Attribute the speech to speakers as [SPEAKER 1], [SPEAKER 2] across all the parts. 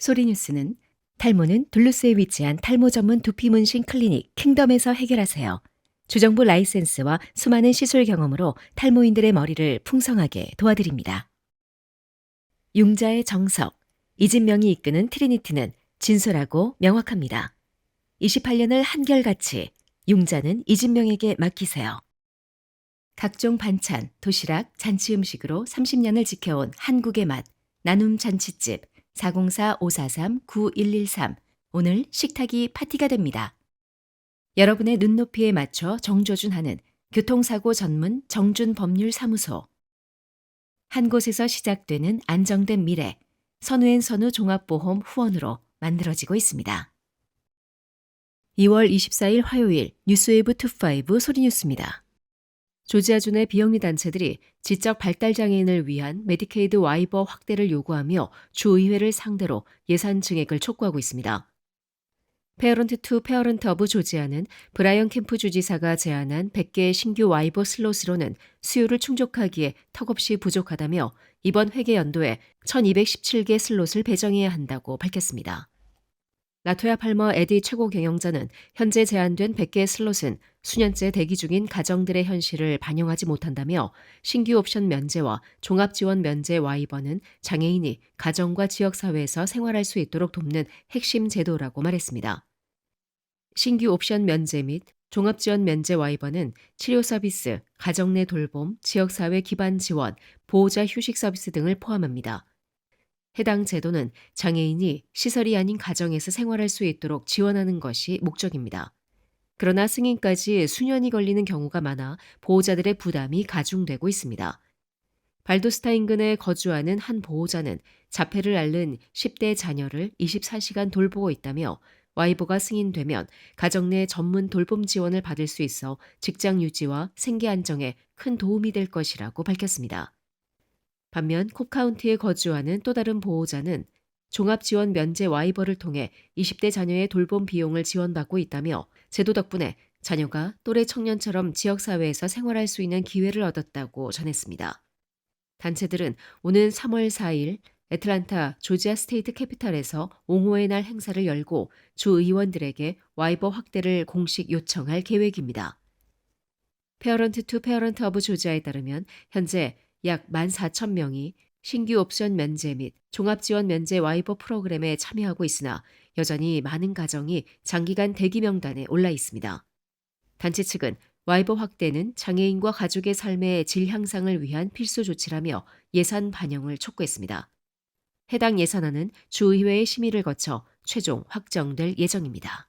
[SPEAKER 1] 소리뉴스는 탈모는 둘루스에 위치한 탈모 전문 두피 문신 클리닉 킹덤에서 해결하세요. 주정부 라이센스와 수많은 시술 경험으로 탈모인들의 머리를 풍성하게 도와드립니다. 융자의 정석, 이진명이 이끄는 트리니티는 진솔하고 명확합니다. 28년을 한결같이 융자는 이진명에게 맡기세요. 각종 반찬, 도시락, 잔치 음식으로 30년을 지켜온 한국의 맛, 나눔 잔치집 404-543-9113 오늘 식탁이 파티가 됩니다. 여러분의 눈높이에 맞춰 정조준하는 교통사고 전문 정준법률사무소 한 곳에서 시작되는 안정된 미래 선우앤 선우 종합보험 후원으로 만들어지고 있습니다. 2월 24일 화요일 뉴스웨이브25 소리뉴스입니다. 조지아주의 비영리 단체들이 지적 발달장애인을 위한 메디케이드 와이버 확대를 요구하며 주의회를 상대로 예산 증액을 촉구하고 있습니다. 페어런트 투 페어런트 오브 조지아는 브라이언 캠프 주지사가 제안한 100개의 신규 와이버 슬롯으로는 수요를 충족하기에 턱없이 부족하다며 이번 회계 연도에 1217개 슬롯을 배정해야 한다고 밝혔습니다. 라토야 팔머 에디 최고 경영자는 현재 제한된 100개의 슬롯은 수년째 대기 중인 가정들의 현실을 반영하지 못한다며 신규 옵션 면제와 종합지원 면제 와이버는 장애인이 가정과 지역사회에서 생활할 수 있도록 돕는 핵심 제도라고 말했습니다. 신규 옵션 면제 및 종합지원 면제 와이버는 치료 서비스, 가정 내 돌봄, 지역사회 기반 지원, 보호자 휴식 서비스 등을 포함합니다. 해당 제도는 장애인이 시설이 아닌 가정에서 생활할 수 있도록 지원하는 것이 목적입니다. 그러나 승인까지 수년이 걸리는 경우가 많아 보호자들의 부담이 가중되고 있습니다. 발도스타 인근에 거주하는 한 보호자는 자폐를 앓는 10대 자녀를 24시간 돌보고 있다며 와이버가 승인되면 가정 내 전문 돌봄 지원을 받을 수 있어 직장 유지와 생계 안정에 큰 도움이 될 것이라고 밝혔습니다. 반면 콕카운티에 거주하는 또 다른 보호자는 종합지원 면제 와이버를 통해 20대 자녀의 돌봄 비용을 지원받고 있다며 제도 덕분에 자녀가 또래 청년처럼 지역사회에서 생활할 수 있는 기회를 얻었다고 전했습니다. 단체들은 오는 3월 4일 애틀란타 조지아 스테이트 캐피탈에서 옹호의 날 행사를 열고 주 의원들에게 와이버 확대를 공식 요청할 계획입니다. 페어런트 투 페어런트 오브 조지아에 따르면 현재 약 14,000명이 신규 옵션 면제 및 종합지원 면제 와이버 프로그램에 참여하고 있으나 여전히 많은 가정이 장기간 대기 명단에 올라 있습니다. 단체 측은 와이버 확대는 장애인과 가족의 삶의 질 향상을 위한 필수 조치라며 예산 반영을 촉구했습니다. 해당 예산안은 주의회의 심의를 거쳐 최종 확정될 예정입니다.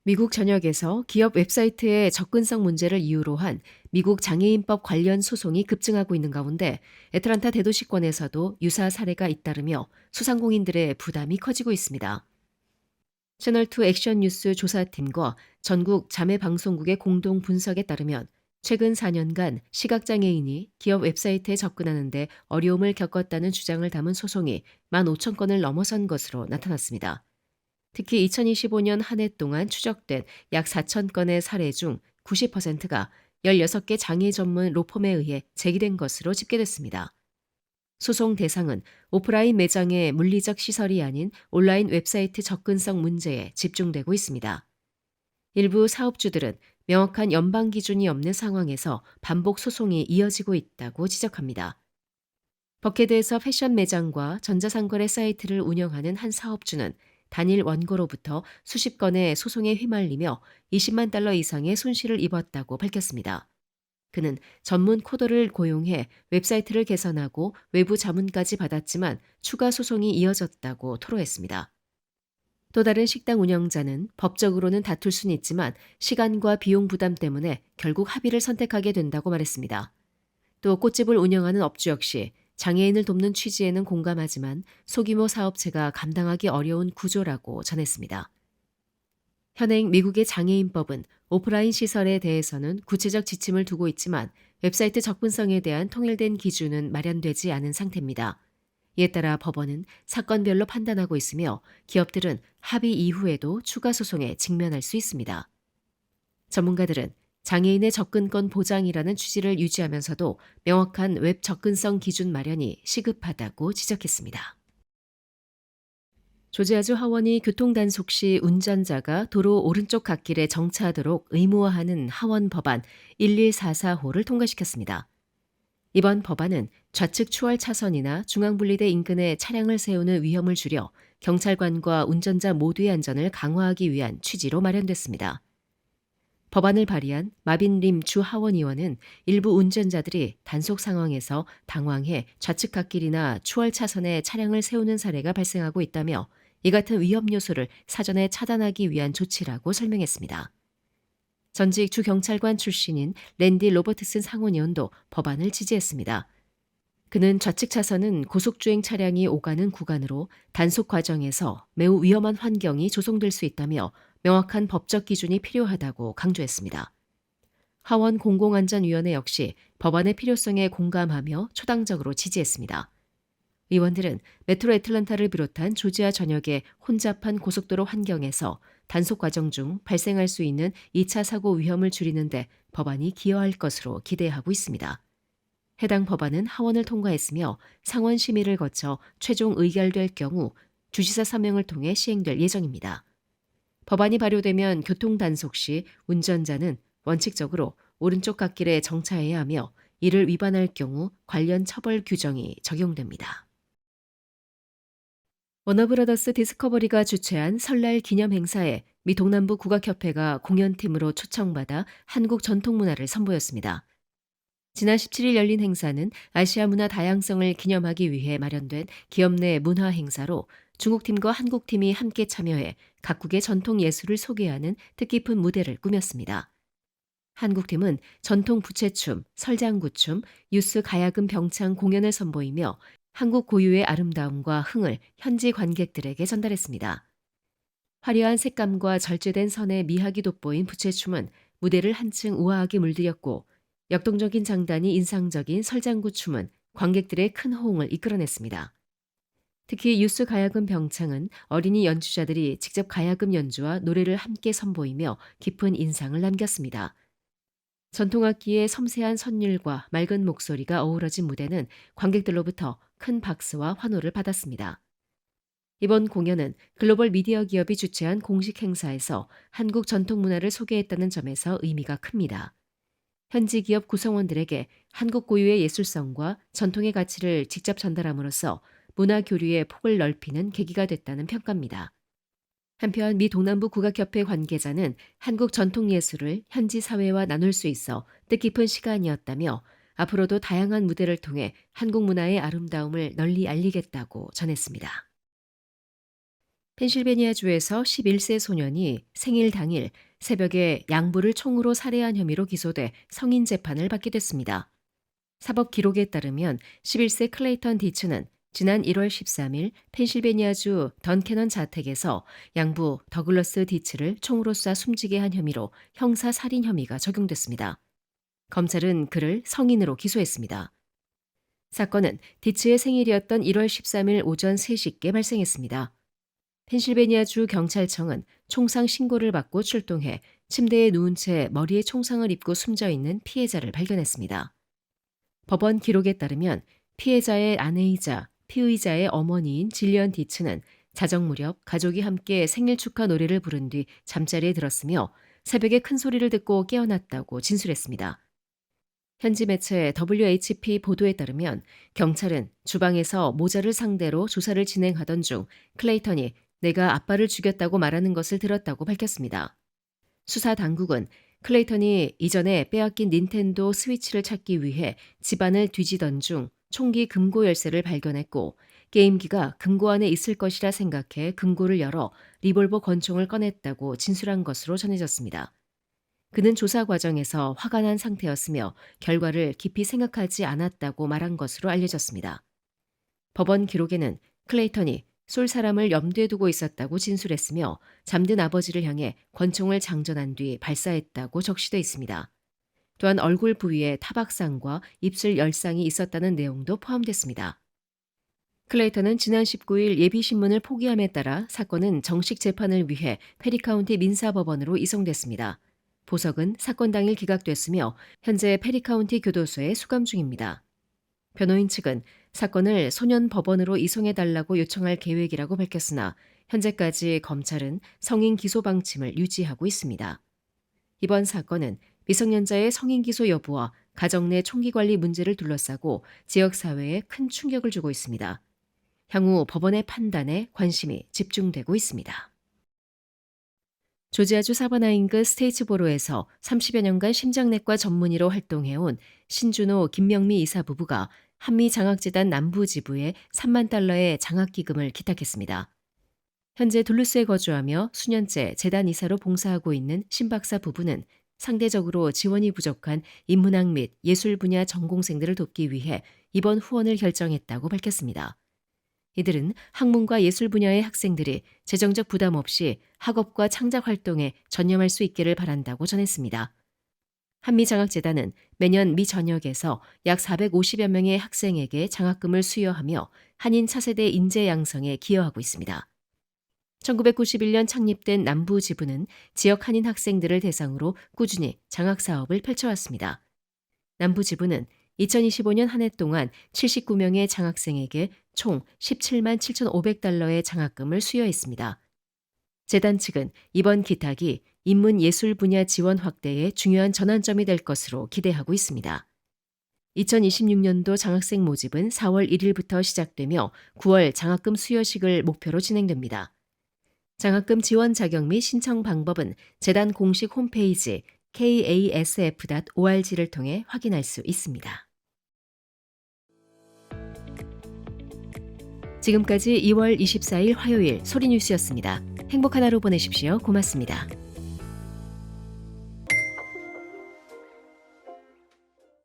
[SPEAKER 1] 미국 전역에서 기업 웹사이트의 접근성 문제를 이유로 한 미국 장애인법 관련 소송이 급증하고 있는 가운데 애틀란타 대도시권에서도 유사 사례가 잇따르며 소상공인들의 부담이 커지고 있습니다. 채널2 액션뉴스 조사팀과 전국 자매방송국의 공동 분석에 따르면 최근 4년간 시각장애인이 기업 웹사이트에 접근하는 데 어려움을 겪었다는 주장을 담은 소송이 15,000건을 넘어선 것으로 나타났습니다. 특히 2025년 한 해 동안 추적된 약 4,000건의 사례 중 90%가 16개 장애 전문 로펌에 의해 제기된 것으로 집계됐습니다. 소송 대상은 오프라인 매장의 물리적 시설이 아닌 온라인 웹사이트 접근성 문제에 집중되고 있습니다. 일부 사업주들은 명확한 연방 기준이 없는 상황에서 반복 소송이 이어지고 있다고 지적합니다. 버케드에서 패션 매장과 전자상거래 사이트를 운영하는 한 사업주는 단일 원고로부터 수십 건의 소송에 휘말리며 20만 달러 이상의 손실을 입었다고 밝혔습니다. 그는 전문 코더를 고용해 웹사이트를 개선하고 외부 자문까지 받았지만 추가 소송이 이어졌다고 토로했습니다. 또 다른 식당 운영자는 법적으로는 다툴 수는 있지만 시간과 비용 부담 때문에 결국 합의를 선택하게 된다고 말했습니다. 또 꽃집을 운영하는 업주 역시 장애인을 돕는 취지에는 공감하지만 소규모 사업체가 감당하기 어려운 구조라고 전했습니다. 현행 미국의 장애인법은 오프라인 시설에 대해서는 구체적 지침을 두고 있지만 웹사이트 접근성에 대한 통일된 기준은 마련되지 않은 상태입니다. 이에 따라 법원은 사건별로 판단하고 있으며 기업들은 합의 이후에도 추가 소송에 직면할 수 있습니다. 전문가들은 장애인의 접근권 보장이라는 취지를 유지하면서도 명확한 웹 접근성 기준 마련이 시급하다고 지적했습니다. 조지아주 하원이 교통단속 시 운전자가 도로 오른쪽 갓길에 정차하도록 의무화하는 하원 법안 1144호를 통과시켰습니다. 이번 법안은 좌측 추월 차선이나 중앙분리대 인근에 차량을 세우는 위험을 줄여 경찰관과 운전자 모두의 안전을 강화하기 위한 취지로 마련됐습니다. 법안을 발의한 마빈림 주 하원의원은 일부 운전자들이 단속 상황에서 당황해 좌측 갓길이나 추월 차선에 차량을 세우는 사례가 발생하고 있다며 이 같은 위험 요소를 사전에 차단하기 위한 조치라고 설명했습니다. 전직 주경찰관 출신인 랜디 로버트슨 상원의원도 법안을 지지했습니다. 그는 좌측 차선은 고속주행 차량이 오가는 구간으로 단속 과정에서 매우 위험한 환경이 조성될 수 있다며 명확한 법적 기준이 필요하다고 강조했습니다. 하원 공공안전위원회 역시 법안의 필요성에 공감하며 초당적으로 지지했습니다. 의원들은 메트로 애틀랜타를 비롯한 조지아 전역의 혼잡한 고속도로 환경에서 단속 과정 중 발생할 수 있는 2차 사고 위험을 줄이는 데 법안이 기여할 것으로 기대하고 있습니다. 해당 법안은 하원을 통과했으며 상원 심의를 거쳐 최종 의결될 경우 주지사 사명을 통해 시행될 예정입니다. 법안이 발효되면 교통단속 시 운전자는 원칙적으로 오른쪽 갓길에 정차해야 하며 이를 위반할 경우 관련 처벌 규정이 적용됩니다. 워너브라더스 디스커버리가 주최한 설날 기념 행사에 미 동남부 국악협회가 공연팀으로 초청받아 한국 전통문화를 선보였습니다. 지난 17일 열린 행사는 아시아 문화 다양성을 기념하기 위해 마련된 기업 내 문화 행사로 중국팀과 한국팀이 함께 참여해 각국의 전통 예술을 소개하는 뜻깊은 무대를 꾸몄습니다. 한국팀은 전통 부채춤, 설장구춤, 유스 가야금 병창 공연을 선보이며 한국 고유의 아름다움과 흥을 현지 관객들에게 전달했습니다. 화려한 색감과 절제된 선의 미학이 돋보인 부채춤은 무대를 한층 우아하게 물들였고 역동적인 장단이 인상적인 설장구춤은 관객들의 큰 호응을 이끌어냈습니다. 특히 유스 가야금 병창은 어린이 연주자들이 직접 가야금 연주와 노래를 함께 선보이며 깊은 인상을 남겼습니다. 전통악기의 섬세한 선율과 맑은 목소리가 어우러진 무대는 관객들로부터 큰 박수와 환호를 받았습니다. 이번 공연은 글로벌 미디어 기업이 주최한 공식 행사에서 한국 전통문화를 소개했다는 점에서 의미가 큽니다. 현지 기업 구성원들에게 한국 고유의 예술성과 전통의 가치를 직접 전달함으로써 문화 교류의 폭을 넓히는 계기가 됐다는 평가입니다. 한편 미 동남부 국악협회 관계자는 한국 전통예술을 현지 사회와 나눌 수 있어 뜻깊은 시간이었다며 앞으로도 다양한 무대를 통해 한국 문화의 아름다움을 널리 알리겠다고 전했습니다. 펜실베니아주에서 11세 소년이 생일 당일 새벽에 양부를 총으로 살해한 혐의로 기소돼 성인 재판을 받게 됐습니다. 사법 기록에 따르면 11세 클레이턴 디츠는 지난 1월 13일 펜실베니아주 던캐넌 자택에서 양부 더글러스 디츠를 총으로 쏴 숨지게 한 혐의로 형사 살인 혐의가 적용됐습니다. 검찰은 그를 성인으로 기소했습니다. 사건은 디츠의 생일이었던 1월 13일 오전 3시께 발생했습니다. 펜실베니아주 경찰청은 총상 신고를 받고 출동해 침대에 누운 채 머리에 총상을 입고 숨져 있는 피해자를 발견했습니다. 법원 기록에 따르면 피해자의 아내이자 피의자의 어머니인 질리언 디츠는 자정 무렵 가족이 함께 생일 축하 노래를 부른 뒤 잠자리에 들었으며 새벽에 큰 소리를 듣고 깨어났다고 진술했습니다. 현지 매체 WHP 보도에 따르면 경찰은 주방에서 모자를 상대로 조사를 진행하던 중 클레이턴이 내가 아빠를 죽였다고 말하는 것을 들었다고 밝혔습니다. 수사 당국은 클레이턴이 이전에 빼앗긴 닌텐도 스위치를 찾기 위해 집안을 뒤지던 중 총기 금고 열쇠를 발견했고 게임기가 금고 안에 있을 것이라 생각해 금고를 열어 리볼버 권총을 꺼냈다고 진술한 것으로 전해졌습니다. 그는 조사 과정에서 화가 난 상태였으며 결과를 깊이 생각하지 않았다고 말한 것으로 알려졌습니다. 법원 기록에는 클레이턴이 쏠 사람을 염두에 두고 있었다고 진술했으며 잠든 아버지를 향해 권총을 장전한 뒤 발사했다고 적시돼 있습니다. 또한 얼굴 부위에 타박상과 입술 열상이 있었다는 내용도 포함됐습니다. 클레이턴은 지난 19일 예비신문을 포기함에 따라 사건은 정식 재판을 위해 페리카운티 민사법원으로 이송됐습니다. 보석은 사건 당일 기각됐으며 현재 페리카운티 교도소에 수감 중입니다. 변호인 측은 사건을 소년법원으로 이송해달라고 요청할 계획이라고 밝혔으나 현재까지 검찰은 성인 기소 방침을 유지하고 있습니다. 이번 사건은 미성년자의 성인 기소 여부와 가정 내 총기 관리 문제를 둘러싸고 지역사회에 큰 충격을 주고 있습니다. 향후 법원의 판단에 관심이 집중되고 있습니다. 조지아주 사바나 인근 스테이츠보로에서 30여 년간 심장내과 전문의로 활동해온 신준호, 김명미 이사 부부가 한미장학재단 남부지부에 3만 달러의 장학기금을 기탁했습니다. 현재 둘루스에 거주하며 수년째 재단 이사로 봉사하고 있는 신 박사 부부는 상대적으로 지원이 부족한 인문학 및 예술 분야 전공생들을 돕기 위해 이번 후원을 결정했다고 밝혔습니다. 이들은 학문과 예술 분야의 학생들이 재정적 부담 없이 학업과 창작 활동에 전념할 수 있기를 바란다고 전했습니다. 한미장학재단은 매년 미 전역에서 약 450여 명의 학생에게 장학금을 수여하며 한인 차세대 인재 양성에 기여하고 있습니다. 1991년 창립된 남부지부는 지역 한인 학생들을 대상으로 꾸준히 장학사업을 펼쳐왔습니다. 남부지부는 2025년 한 해 동안 79명의 장학생에게 총 17만 7,500달러의 장학금을 수여했습니다. 재단 측은 이번 기탁이 인문 예술 분야 지원 확대에 중요한 전환점이 될 것으로 기대하고 있습니다. 2026년도 장학생 모집은 4월 1일부터 시작되며 9월 장학금 수여식을 목표로 진행됩니다. 장학금 지원 자격 및 신청 방법은 재단 공식 홈페이지 kasf.org를 통해 확인할 수 있습니다. 지금까지 2월 24일 화요일 소리뉴스였습니다. 행복한 하루 보내십시오. 고맙습니다.